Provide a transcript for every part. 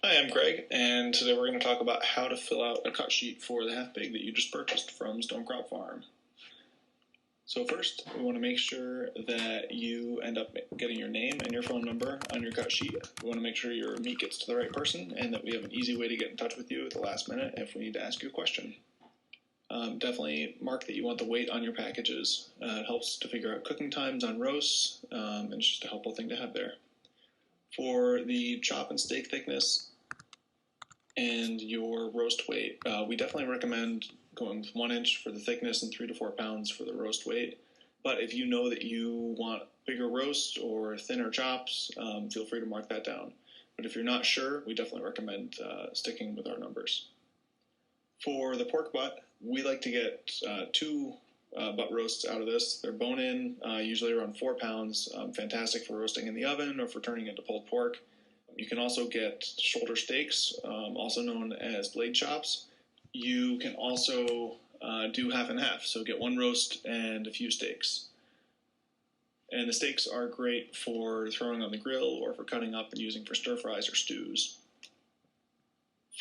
Hi, I'm Greg, and today we're going to talk about how to fill out a cut sheet for the half pig that you just purchased from Stonecrop Farm. So first, we want to make sure that you end up getting your name and your phone number on your cut sheet. We want to make sure your meat gets to the right person and that we have an easy way to get in touch with you at the last minute if we need to ask you a question. Definitely mark that you want the weight on your packages. It helps to figure out cooking times on roasts, and it's just a helpful thing to have there. For the chop and steak thickness and your roast weight, we definitely recommend going with 1 inch for the thickness and 3 to 4 pounds for the roast weight. But if you know that you want bigger roast or thinner chops, feel free to mark that down. But if you're not sure, we definitely recommend sticking with our numbers. For the pork butt, we like to get 2 butt roasts out of this. They're bone-in, usually around 4 pounds. Fantastic for roasting in the oven or for turning into pulled pork. You can also get shoulder steaks, also known as blade chops. You can also do half and half, so get 1 roast and a few steaks. And the steaks are great for throwing on the grill or for cutting up and using for stir fries or stews.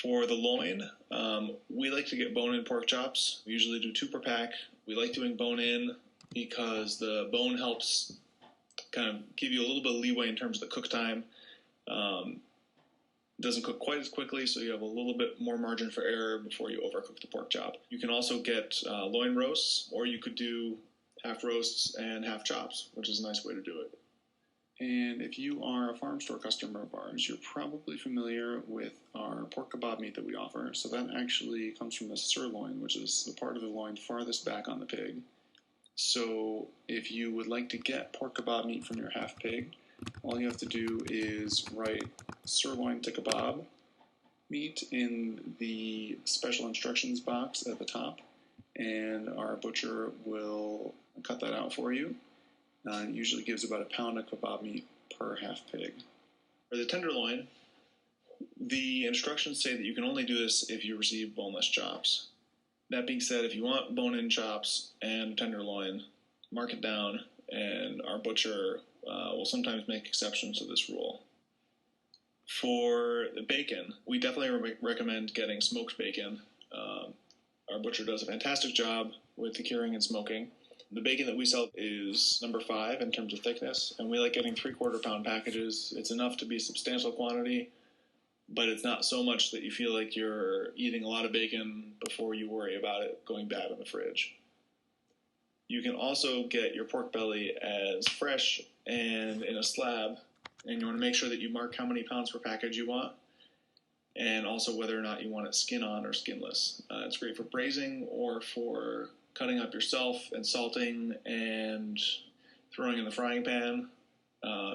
For the loin, we like to get bone-in pork chops. We usually do 2 per pack. We like doing bone-in because the bone helps kind of give you a little bit of leeway in terms of the cook time. Doesn't cook quite as quickly, so you have a little bit more margin for error before you overcook the pork chop. You can also get loin roasts, or you could do half roasts and half chops, which is a nice way to do it. And if you are a farm store customer of ours, you're probably familiar with our pork kebab meat that we offer. So that actually comes from the sirloin, which is the part of the loin farthest back on the pig. So if you would like to get pork kebab meat from your half pig, all you have to do is write sirloin to kebab meat in the special instructions box at the top, and our butcher will cut that out for you. It usually gives about 1 pound of kebab meat per half pig. For the tenderloin, the instructions say that you can only do this if you receive boneless chops. That being said, if you want bone-in chops and tenderloin, mark it down, and our butcher will sometimes make exceptions to this rule. For the bacon, we definitely recommend getting smoked bacon. Our butcher does a fantastic job with the curing and smoking. The bacon that we sell is number 5 in terms of thickness, and we like getting 3/4 pound packages. It's enough to be a substantial quantity, but it's not so much that you feel like you're eating a lot of bacon before you worry about it going bad in the fridge. You can also get your pork belly as fresh and in a slab, and you want to make sure that you mark how many pounds per package you want, and also whether or not you want it skin on or skinless. It's great for braising or for cutting up yourself and salting and throwing in the frying pan.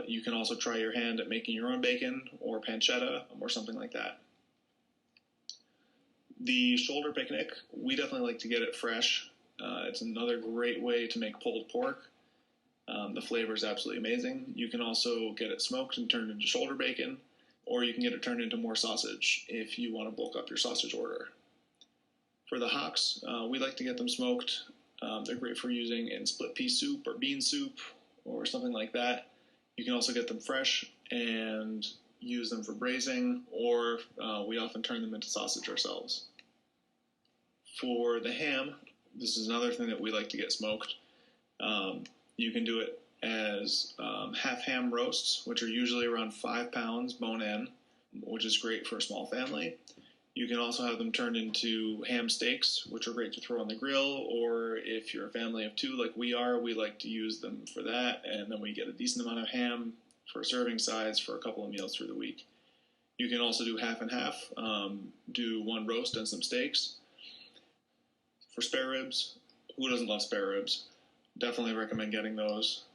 You can also try your hand at making your own bacon or pancetta or something like that. The shoulder picnic, we definitely like to get it fresh. It's another great way to make pulled pork. The flavor is absolutely amazing. You can also get it smoked and turned into shoulder bacon, or you can get it turned into more sausage if you want to bulk up your sausage order. For the hocks, we like to get them smoked. They're great for using in split pea soup or bean soup or something like that. You can also get them fresh and use them for braising, or we often turn them into sausage ourselves. For the ham, this is another thing that we like to get smoked. You can do it as half ham roasts, which are usually around 5 pounds bone-in, which is great for a small family. You can also have them turned into ham steaks, which are great to throw on the grill, or if you're a family of 2 like we are, we like to use them for that, and then we get a decent amount of ham for a serving size for a couple of meals through the week. You can also do half and half, do 1 roast and some steaks. For spare ribs, who doesn't love spare ribs? Definitely recommend getting those.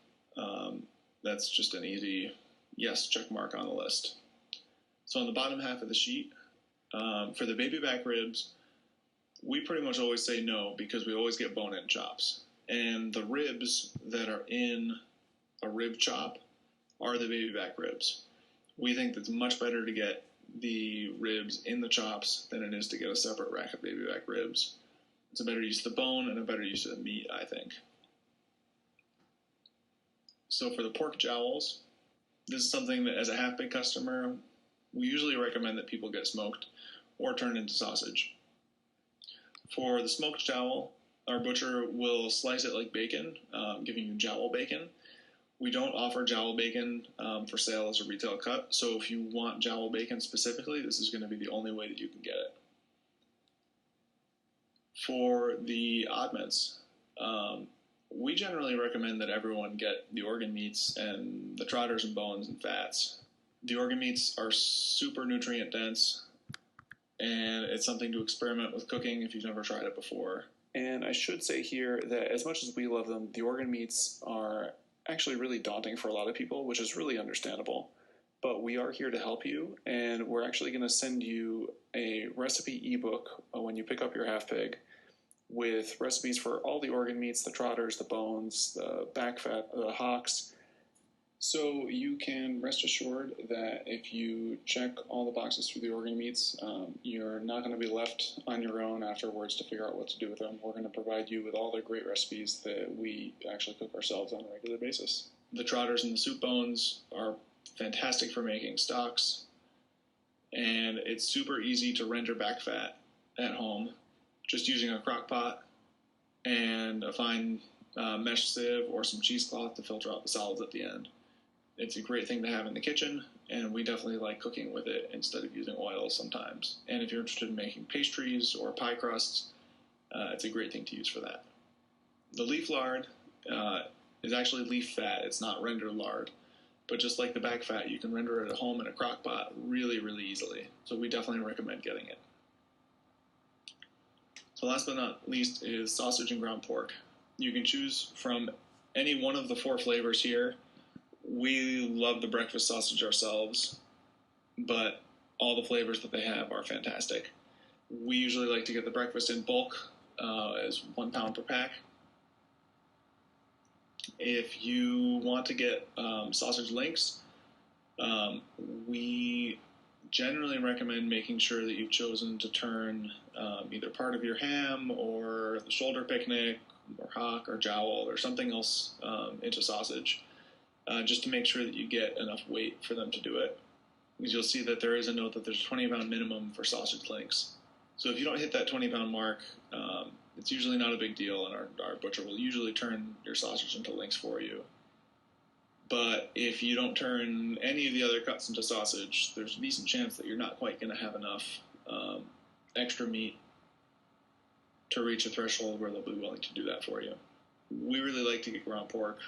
That's just an easy yes check mark on the list. So on the bottom half of the sheet, for the baby back ribs, we pretty much always say no because we always get bone-in chops. And the ribs that are in a rib chop are the baby back ribs. We think that it's much better to get the ribs in the chops than it is to get a separate rack of baby back ribs. It's a better use of the bone and a better use of the meat, I think. So for the pork jowls, this is something that as a half-pig customer, we usually recommend that people get smoked or turned into sausage. For the smoked jowl, our butcher will slice it like bacon, giving you jowl bacon. We don't offer jowl bacon for sale as a retail cut, so if you want jowl bacon specifically, this is going to be the only way that you can get it. For the oddments, we generally recommend that everyone get the organ meats and the trotters and bones and fats. The organ meats are super nutrient dense, and it's something to experiment with cooking if you've never tried it before. And I should say here that as much as we love them, the organ meats are actually really daunting for a lot of people, which is really understandable. But we are here to help you, and we're actually going to send you a recipe ebook when you pick up your half pig with recipes for all the organ meats, the trotters, the bones, the back fat, the hocks. So you can rest assured that if you check all the boxes for the organ meats, you're not going to be left on your own afterwards to figure out what to do with them. We're going to provide you with all the great recipes that we actually cook ourselves on a regular basis. The trotters and the soup bones are fantastic for making stocks, and it's super easy to render back fat at home just using a crock pot and a fine mesh sieve or some cheesecloth to filter out the solids at the end. It's a great thing to have in the kitchen, and we definitely like cooking with it instead of using oil sometimes. And if you're interested in making pastries or pie crusts, it's a great thing to use for that. The leaf lard is actually leaf fat. It's not rendered lard. But just like the back fat, you can render it at home in a crock pot really, really easily. So we definitely recommend getting it. So last but not least is sausage and ground pork. You can choose from any one of the 4 flavors here. We love the breakfast sausage ourselves, but all the flavors that they have are fantastic. We usually like to get the breakfast in bulk as 1 pound per pack. If you want to get sausage links, we generally recommend making sure that you've chosen to turn either part of your ham or the shoulder picnic or hock or jowl or something else into sausage. Just to make sure that you get enough weight for them to do it. Because you'll see that there is a note that there's a 20-pound minimum for sausage links. So if you don't hit that 20-pound mark, it's usually not a big deal, and our butcher will usually turn your sausage into links for you. But if you don't turn any of the other cuts into sausage, there's a decent chance that you're not quite going to have enough extra meat to reach a threshold where they'll be willing to do that for you. We really like to get ground pork.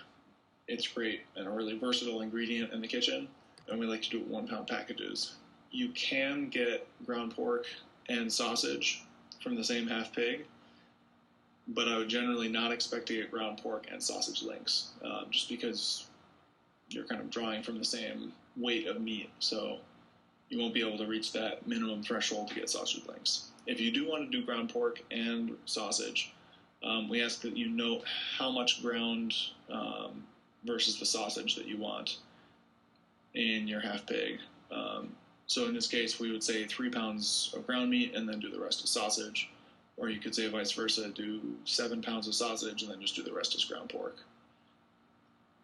It's great and a really versatile ingredient in the kitchen, and we like to do it 1-pound packages. You can get ground pork and sausage from the same half pig, but I would generally not expect to get ground pork and sausage links, just because you're kind of drawing from the same weight of meat, so you won't be able to reach that minimum threshold to get sausage links. If you do want to do ground pork and sausage, we ask that you note how much ground versus the sausage that you want in your half pig. So in this case, we would say 3 pounds of ground meat and then do the rest of sausage. Or you could say vice versa, do 7 pounds of sausage and then just do the rest as ground pork.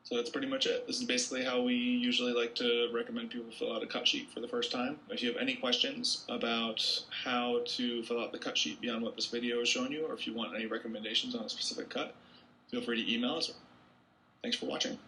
So that's pretty much it. This is basically how we usually like to recommend people fill out a cut sheet for the first time. If you have any questions about how to fill out the cut sheet beyond what this video has shown you, or if you want any recommendations on a specific cut, feel free to email us. Thanks for watching.